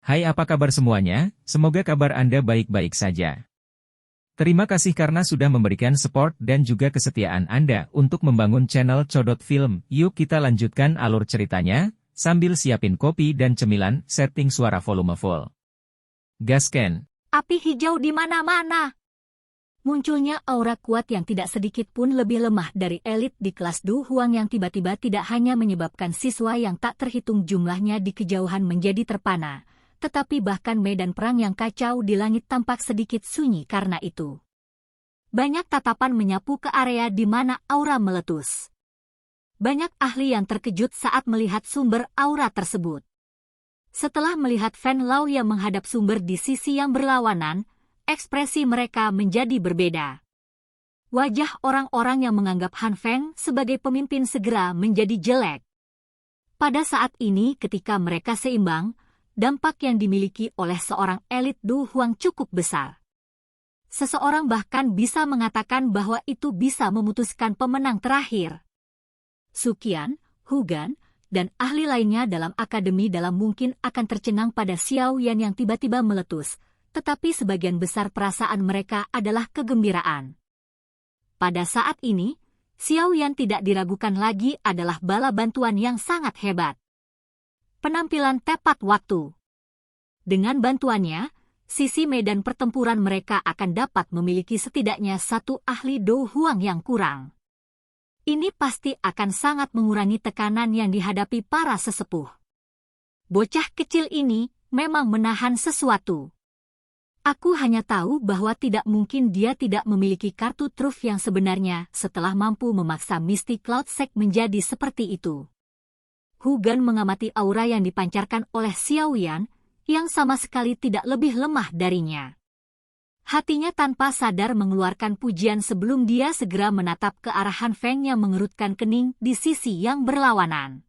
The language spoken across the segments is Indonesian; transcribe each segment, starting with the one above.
Hai, apa kabar semuanya? Semoga kabar Anda baik-baik saja. Terima kasih karena sudah memberikan support dan juga kesetiaan Anda untuk membangun channel Codot Film. Yuk kita lanjutkan alur ceritanya, sambil siapin kopi dan cemilan, setting suara volume full. Gasken. Api hijau di mana-mana. Munculnya aura kuat yang tidak sedikit pun lebih lemah dari elit di kelas Du Huang yang tiba-tiba tidak hanya menyebabkan siswa yang tak terhitung jumlahnya di kejauhan menjadi terpana, tetapi bahkan medan perang yang kacau di langit tampak sedikit sunyi karena itu. Banyak tatapan menyapu ke area di mana aura meletus. Banyak ahli yang terkejut saat melihat sumber aura tersebut. Setelah melihat Fan Lao yang menghadap sumber di sisi yang berlawanan, ekspresi mereka menjadi berbeda. Wajah orang-orang yang menganggap Han Feng sebagai pemimpin segera menjadi jelek. Pada saat ini ketika mereka seimbang, dampak yang dimiliki oleh seorang elit Du Huang cukup besar. Seseorang bahkan bisa mengatakan bahwa itu bisa memutuskan pemenang terakhir. Suqian, Hugan, dan ahli lainnya dalam akademi dalam mungkin akan tercengang pada Xiao Yan yang tiba-tiba meletus, tetapi sebagian besar perasaan mereka adalah kegembiraan. Pada saat ini, Xiao Yan tidak diragukan lagi adalah bala bantuan yang sangat hebat. Penampilan tepat waktu. Dengan bantuannya, sisi medan pertempuran mereka akan dapat memiliki setidaknya satu ahli Do Huang yang kurang. Ini pasti akan sangat mengurangi tekanan yang dihadapi para sesepuh. Bocah kecil ini memang menahan sesuatu. Aku hanya tahu bahwa tidak mungkin dia tidak memiliki kartu truf yang sebenarnya setelah mampu memaksa Misty Cloud Sect menjadi seperti itu. Hugan mengamati aura yang dipancarkan oleh Xiao Yan, yang sama sekali tidak lebih lemah darinya. Hatinya tanpa sadar mengeluarkan pujian sebelum dia segera menatap ke arah Han Feng yang mengerutkan kening di sisi yang berlawanan.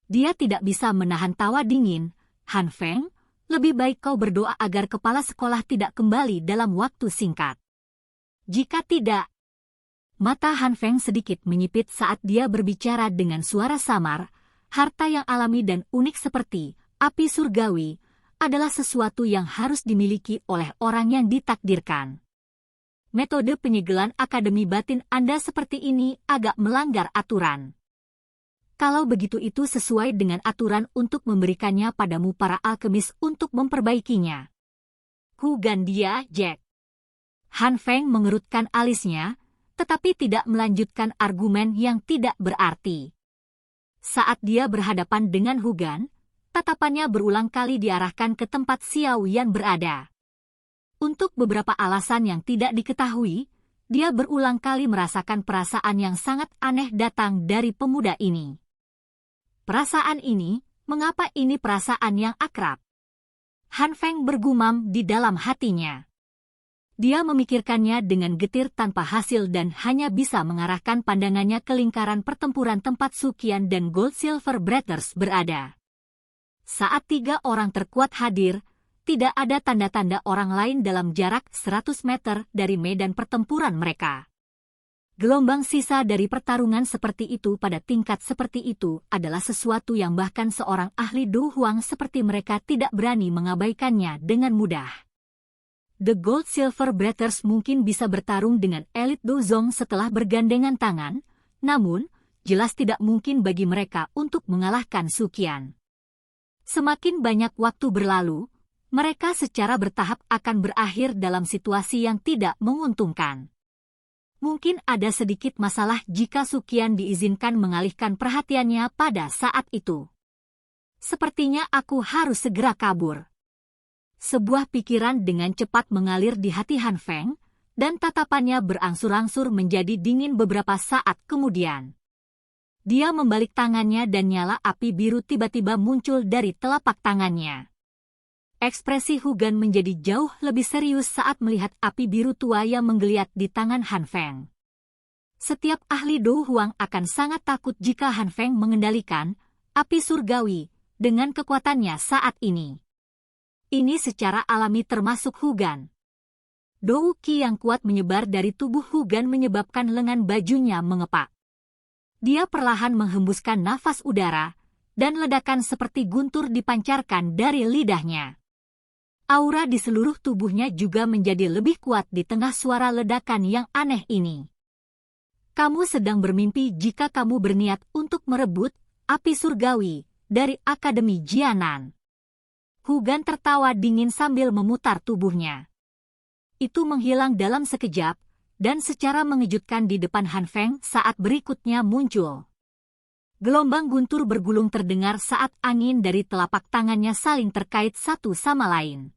Dia tidak bisa menahan tawa dingin. Han Feng, lebih baik kau berdoa agar kepala sekolah tidak kembali dalam waktu singkat. Jika tidak, mata Han Feng sedikit menyipit saat dia berbicara dengan suara samar. Harta yang alami dan unik seperti api surgawi adalah sesuatu yang harus dimiliki oleh orang yang ditakdirkan. Metode penyegelan Akademi Batin Anda seperti ini agak melanggar aturan. Kalau begitu itu sesuai dengan aturan untuk memberikannya padamu para alkemis untuk memperbaikinya. Hugan dia, Jack. Han Feng mengerutkan alisnya, tetapi tidak melanjutkan argumen yang tidak berarti. Saat dia berhadapan dengan Hugan, tatapannya berulang kali diarahkan ke tempat Xiao Yan berada. Untuk beberapa alasan yang tidak diketahui, dia berulang kali merasakan perasaan yang sangat aneh datang dari pemuda ini. Perasaan ini, mengapa ini perasaan yang akrab? Han Feng bergumam di dalam hatinya. Dia memikirkannya dengan getir tanpa hasil dan hanya bisa mengarahkan pandangannya ke lingkaran pertempuran tempat Suqian dan Gold Silver Brothers berada. Saat 3 orang terkuat hadir, tidak ada tanda-tanda orang lain dalam jarak 100 meter dari medan pertempuran mereka. Gelombang sisa dari pertarungan seperti itu pada tingkat seperti itu adalah sesuatu yang bahkan seorang ahli Du Huang seperti mereka tidak berani mengabaikannya dengan mudah. The Gold Silver Brothers mungkin bisa bertarung dengan elit Do Zong setelah bergandengan tangan, namun jelas tidak mungkin bagi mereka untuk mengalahkan Suqian. Semakin banyak waktu berlalu, mereka secara bertahap akan berakhir dalam situasi yang tidak menguntungkan. Mungkin ada sedikit masalah jika Suqian diizinkan mengalihkan perhatiannya pada saat itu. Sepertinya aku harus segera kabur. Sebuah pikiran dengan cepat mengalir di hati Han Feng, dan tatapannya berangsur-angsur menjadi dingin beberapa saat kemudian. Dia membalik tangannya dan nyala api biru tiba-tiba muncul dari telapak tangannya. Ekspresi Hugan menjadi jauh lebih serius saat melihat api biru tua yang menggeliat di tangan Han Feng. Setiap ahli Do Huang akan sangat takut jika Han Feng mengendalikan api surgawi dengan kekuatannya saat ini. Ini secara alami termasuk Hugan. Dou Qi yang kuat menyebar dari tubuh Hugan menyebabkan lengan bajunya mengepak. Dia perlahan menghembuskan nafas udara, dan ledakan seperti guntur dipancarkan dari lidahnya. Aura di seluruh tubuhnya juga menjadi lebih kuat di tengah suara ledakan yang aneh ini. Kamu sedang bermimpi jika kamu berniat untuk merebut api surgawi dari Akademi Jianan. Hu Gan tertawa dingin sambil memutar tubuhnya. Itu menghilang dalam sekejap, dan secara mengejutkan di depan Han Feng saat berikutnya muncul. Gelombang guntur bergulung terdengar saat angin dari telapak tangannya saling terkait satu sama lain.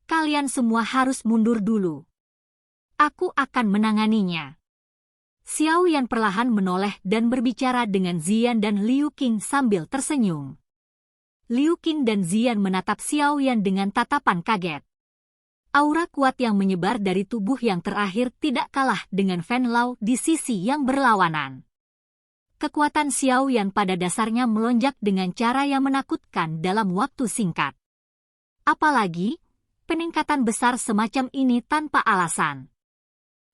Kalian semua harus mundur dulu. Aku akan menanganinya. Xiao Yan perlahan menoleh dan berbicara dengan Ziyan dan Liu Qing sambil tersenyum. Liu Qing dan Ziyan menatap Xiao Yan dengan tatapan kaget. Aura kuat yang menyebar dari tubuh yang terakhir tidak kalah dengan Fan Lao di sisi yang berlawanan. Kekuatan Xiao Yan pada dasarnya melonjak dengan cara yang menakutkan dalam waktu singkat. Apalagi, peningkatan besar semacam ini tanpa alasan.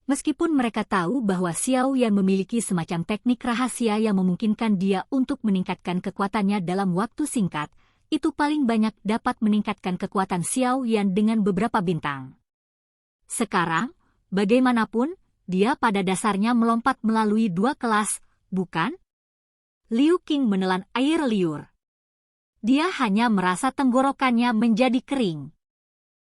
Meskipun mereka tahu bahwa Xiao Yan memiliki semacam teknik rahasia yang memungkinkan dia untuk meningkatkan kekuatannya dalam waktu singkat, itu paling banyak dapat meningkatkan kekuatan Xiao Yan dengan beberapa bintang. Sekarang, bagaimanapun, dia pada dasarnya melompat melalui 2 kelas, bukan? Liu Qing menelan air liur. Dia hanya merasa tenggorokannya menjadi kering.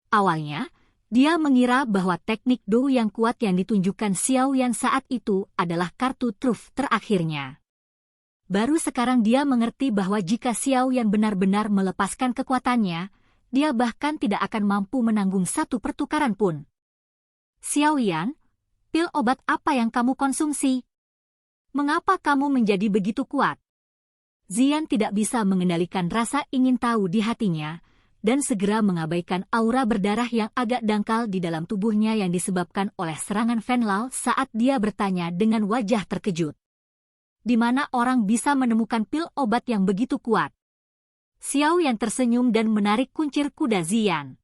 Awalnya, dia mengira bahwa teknik Do yang kuat yang ditunjukkan Xiao Yan saat itu adalah kartu truf terakhirnya. Baru sekarang dia mengerti bahwa jika Xiao Yan benar-benar melepaskan kekuatannya, dia bahkan tidak akan mampu menanggung satu pertukaran pun. Xiao Yan, pil obat apa yang kamu konsumsi? Mengapa kamu menjadi begitu kuat? Ziyan tidak bisa mengendalikan rasa ingin tahu di hatinya, dan segera mengabaikan aura berdarah yang agak dangkal di dalam tubuhnya yang disebabkan oleh serangan Fan Lao saat dia bertanya dengan wajah terkejut. Di mana orang bisa menemukan pil obat yang begitu kuat? Xiao Yan tersenyum dan menarik kuncir kuda Ziyan.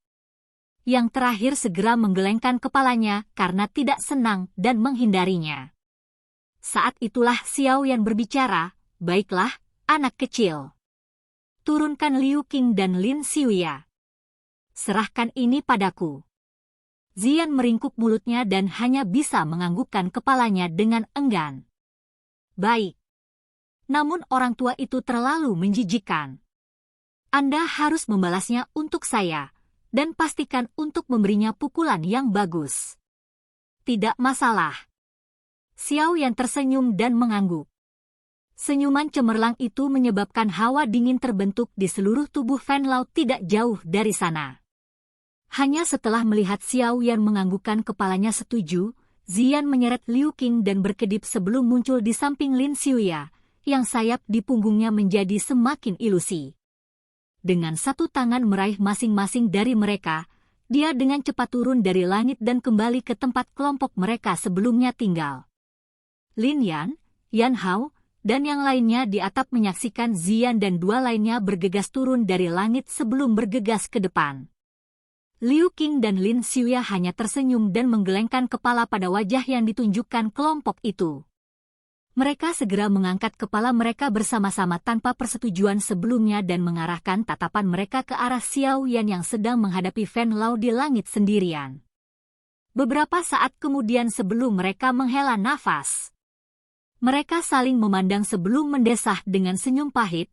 Yang terakhir segera menggelengkan kepalanya karena tidak senang dan menghindarinya. Saat itulah Xiao Yan berbicara, baiklah, anak kecil. Turunkan Liu Qing dan Lin Xiuya. Serahkan ini padaku. Ziyan meringkuk mulutnya dan hanya bisa menganggukkan kepalanya dengan enggan. Baik. Namun orang tua itu terlalu menjijikkan. Anda harus membalasnya untuk saya, dan pastikan untuk memberinya pukulan yang bagus. Tidak masalah. Xiao Yan tersenyum dan mengangguk. Senyuman cemerlang itu menyebabkan hawa dingin terbentuk di seluruh tubuh Fan Lao tidak jauh dari sana. Hanya setelah melihat Xiao Yan menganggukkan kepalanya setuju, Ziyan menyeret Liu Qing dan berkedip sebelum muncul di samping Lin Xiuya, yang sayap di punggungnya menjadi semakin ilusi. Dengan satu tangan meraih masing-masing dari mereka, dia dengan cepat turun dari langit dan kembali ke tempat kelompok mereka sebelumnya tinggal. Lin Yan, Yan Hao, dan yang lainnya di atap menyaksikan Ziyan dan 2 lainnya bergegas turun dari langit sebelum bergegas ke depan. Liu Qing dan Lin Xiuya hanya tersenyum dan menggelengkan kepala pada wajah yang ditunjukkan kelompok itu. Mereka segera mengangkat kepala mereka bersama-sama tanpa persetujuan sebelumnya dan mengarahkan tatapan mereka ke arah Xiao Yan yang sedang menghadapi Fan Lao di langit sendirian. Beberapa saat kemudian sebelum mereka menghela nafas, mereka saling memandang sebelum mendesah dengan senyum pahit.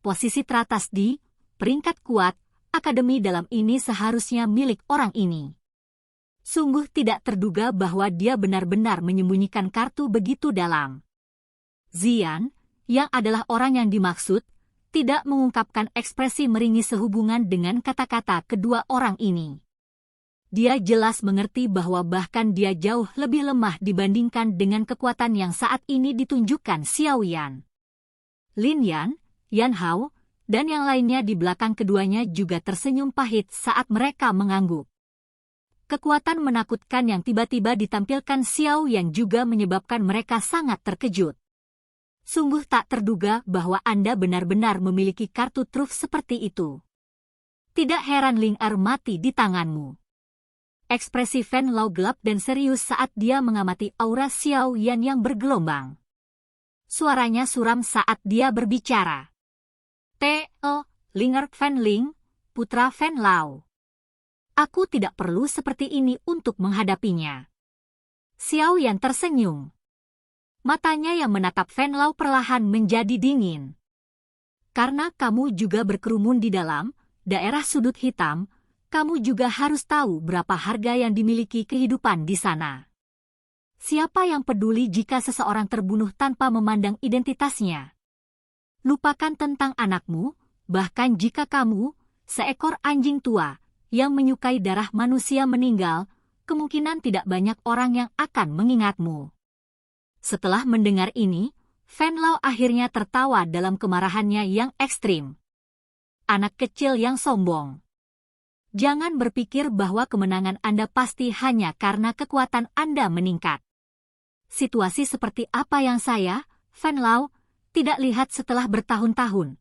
Posisi teratas di peringkat kuat, akademi dalam ini seharusnya milik orang ini. Sungguh tidak terduga bahwa dia benar-benar menyembunyikan kartu begitu dalam. Ziyan, yang adalah orang yang dimaksud, tidak mengungkapkan ekspresi meringis sehubungan dengan kata-kata kedua orang ini. Dia jelas mengerti bahwa bahkan dia jauh lebih lemah dibandingkan dengan kekuatan yang saat ini ditunjukkan Xiao Yan. Lin Yan, Yan Hao, dan yang lainnya di belakang keduanya juga tersenyum pahit saat mereka mengangguk. Kekuatan menakutkan yang tiba-tiba ditampilkan Xiao Yan juga menyebabkan mereka sangat terkejut. Sungguh tak terduga bahwa Anda benar-benar memiliki kartu truf seperti itu. Tidak heran Ling Er mati di tanganmu. Ekspresi Fan Lao gelap dan serius saat dia mengamati aura Xiao Yan yang bergelombang. Suaranya suram saat dia berbicara. T.O. Linger Fan Ling, putra Fan Lao. Aku tidak perlu seperti ini untuk menghadapinya. Xiao Yan tersenyum. Matanya yang menatap Fan Lao perlahan menjadi dingin. Karena kamu juga berkerumun di dalam daerah sudut hitam, kamu juga harus tahu berapa harga yang dimiliki kehidupan di sana. Siapa yang peduli jika seseorang terbunuh tanpa memandang identitasnya? Lupakan tentang anakmu, bahkan jika kamu, seekor anjing tua, yang menyukai darah manusia meninggal, kemungkinan tidak banyak orang yang akan mengingatmu. Setelah mendengar ini, Fan Lao akhirnya tertawa dalam kemarahannya yang ekstrim. Anak kecil yang sombong. Jangan berpikir bahwa kemenangan Anda pasti hanya karena kekuatan Anda meningkat. Situasi seperti apa yang saya, Fan Lao, tidak lihat setelah bertahun-tahun.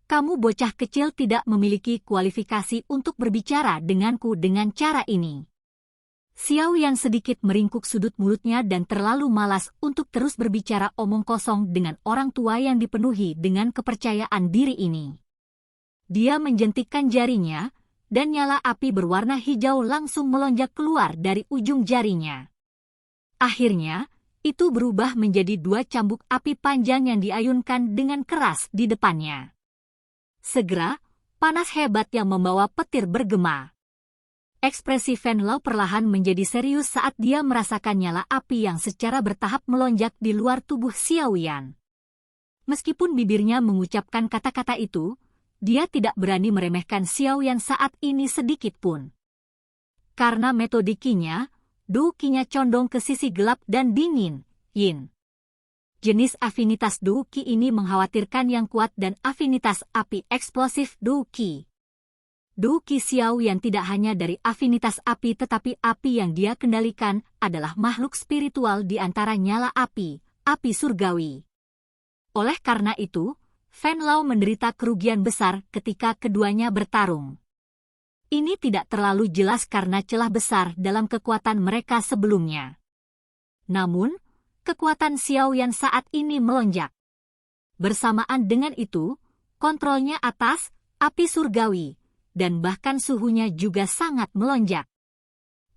Kamu bocah kecil tidak memiliki kualifikasi untuk berbicara denganku dengan cara ini. Xiao Yan sedikit meringkuk sudut mulutnya dan terlalu malas untuk terus berbicara omong kosong dengan orang tua yang dipenuhi dengan kepercayaan diri ini. Dia menjentikkan jarinya, dan nyala api berwarna hijau langsung melonjak keluar dari ujung jarinya. Akhirnya, itu berubah menjadi 2 cambuk api panjang yang diayunkan dengan keras di depannya. Segera, panas hebat yang membawa petir bergema. Ekspresi Fan Lao perlahan menjadi serius saat dia merasakan nyala api yang secara bertahap melonjak di luar tubuh Xiao Yan. Meskipun bibirnya mengucapkan kata-kata itu, dia tidak berani meremehkan Xiao Yan saat ini sedikit pun. Karena metode Qi-nya, Du Qi-nya condong ke sisi gelap dan dingin, Yin. Jenis afinitas Du Qi ini mengkhawatirkan yang kuat dan afinitas api eksplosif Du Qi. Du Qi Xiao Yan tidak hanya dari afinitas api tetapi api yang dia kendalikan adalah makhluk spiritual di antara nyala api surgawi. Oleh karena itu, Fan Lao menderita kerugian besar ketika keduanya bertarung. Ini tidak terlalu jelas karena celah besar dalam kekuatan mereka sebelumnya. Namun, kekuatan Xiao Yan saat ini melonjak. Bersamaan dengan itu, kontrolnya atas api surgawi, dan bahkan suhunya juga sangat melonjak.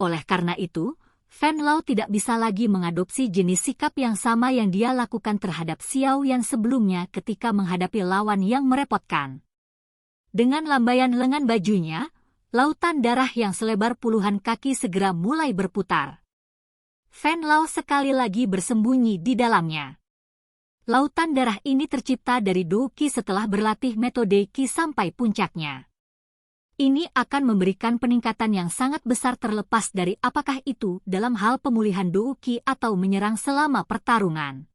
Oleh karena itu, Fan Lao tidak bisa lagi mengadopsi jenis sikap yang sama yang dia lakukan terhadap Xiao Yan sebelumnya ketika menghadapi lawan yang merepotkan. Dengan lambaian lengan bajunya, lautan darah yang selebar puluhan kaki segera mulai berputar. Fan Lao sekali lagi bersembunyi di dalamnya. Lautan darah ini tercipta dari Do Qi setelah berlatih metode Qi sampai puncaknya. Ini akan memberikan peningkatan yang sangat besar terlepas dari apakah itu dalam hal pemulihan Do Qi atau menyerang selama pertarungan.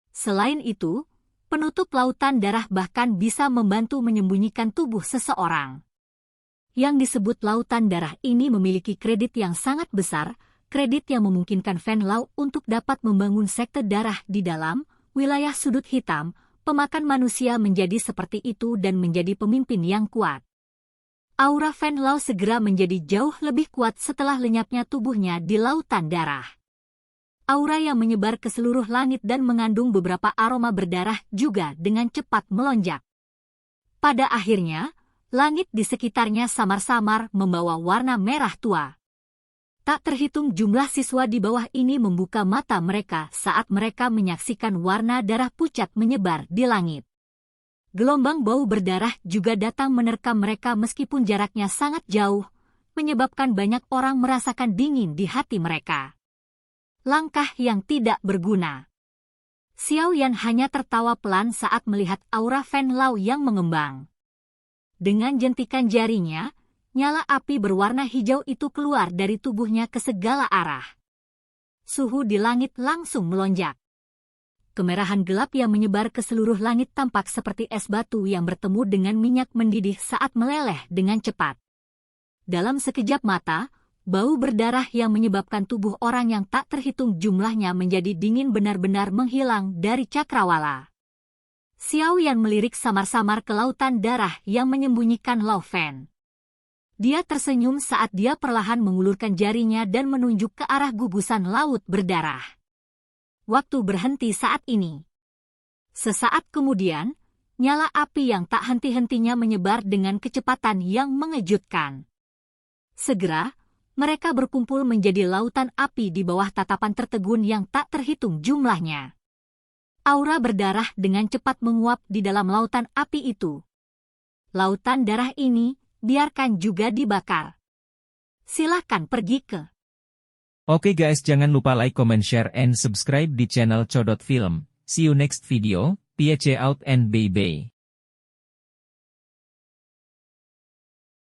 Selain itu, penutup lautan darah bahkan bisa membantu menyembunyikan tubuh seseorang. Yang disebut lautan darah ini memiliki kredit yang sangat besar, kredit yang memungkinkan Fan Lao untuk dapat membangun sekte darah di dalam wilayah sudut hitam, pemakan manusia menjadi seperti itu dan menjadi pemimpin yang kuat. Aura Fan Lao segera menjadi jauh lebih kuat setelah lenyapnya tubuhnya di lautan darah. Aura yang menyebar ke seluruh langit dan mengandung beberapa aroma berdarah juga dengan cepat melonjak. Pada akhirnya, langit di sekitarnya samar-samar membawa warna merah tua. Tak terhitung jumlah siswa di bawah ini membuka mata mereka saat mereka menyaksikan warna darah pucat menyebar di langit. Gelombang bau berdarah juga datang menerkam mereka meskipun jaraknya sangat jauh, menyebabkan banyak orang merasakan dingin di hati mereka. Langkah yang tidak berguna. Xiao Yan hanya tertawa pelan saat melihat aura Fan Lao yang mengembang. Dengan jentikan jarinya, nyala api berwarna hijau itu keluar dari tubuhnya ke segala arah. Suhu di langit langsung melonjak. Kemerahan gelap yang menyebar ke seluruh langit tampak seperti es batu yang bertemu dengan minyak mendidih saat meleleh dengan cepat. Dalam sekejap mata, bau berdarah yang menyebabkan tubuh orang yang tak terhitung jumlahnya menjadi dingin benar-benar menghilang dari cakrawala. Xiao Yan melirik samar-samar ke lautan darah yang menyembunyikan Lao Fan. Dia tersenyum saat dia perlahan mengulurkan jarinya dan menunjuk ke arah gugusan laut berdarah. Waktu berhenti saat ini. Sesaat kemudian, nyala api yang tak henti-hentinya menyebar dengan kecepatan yang mengejutkan. Segera, mereka berkumpul menjadi lautan api di bawah tatapan tertegun yang tak terhitung jumlahnya. Aura berdarah dengan cepat menguap di dalam lautan api itu. Lautan darah ini, biarkan juga dibakar. Silahkan pergi ke. Oke guys, jangan lupa like, comment, share, and subscribe di channel Codot Film. See you next video, peace out and bye-bye.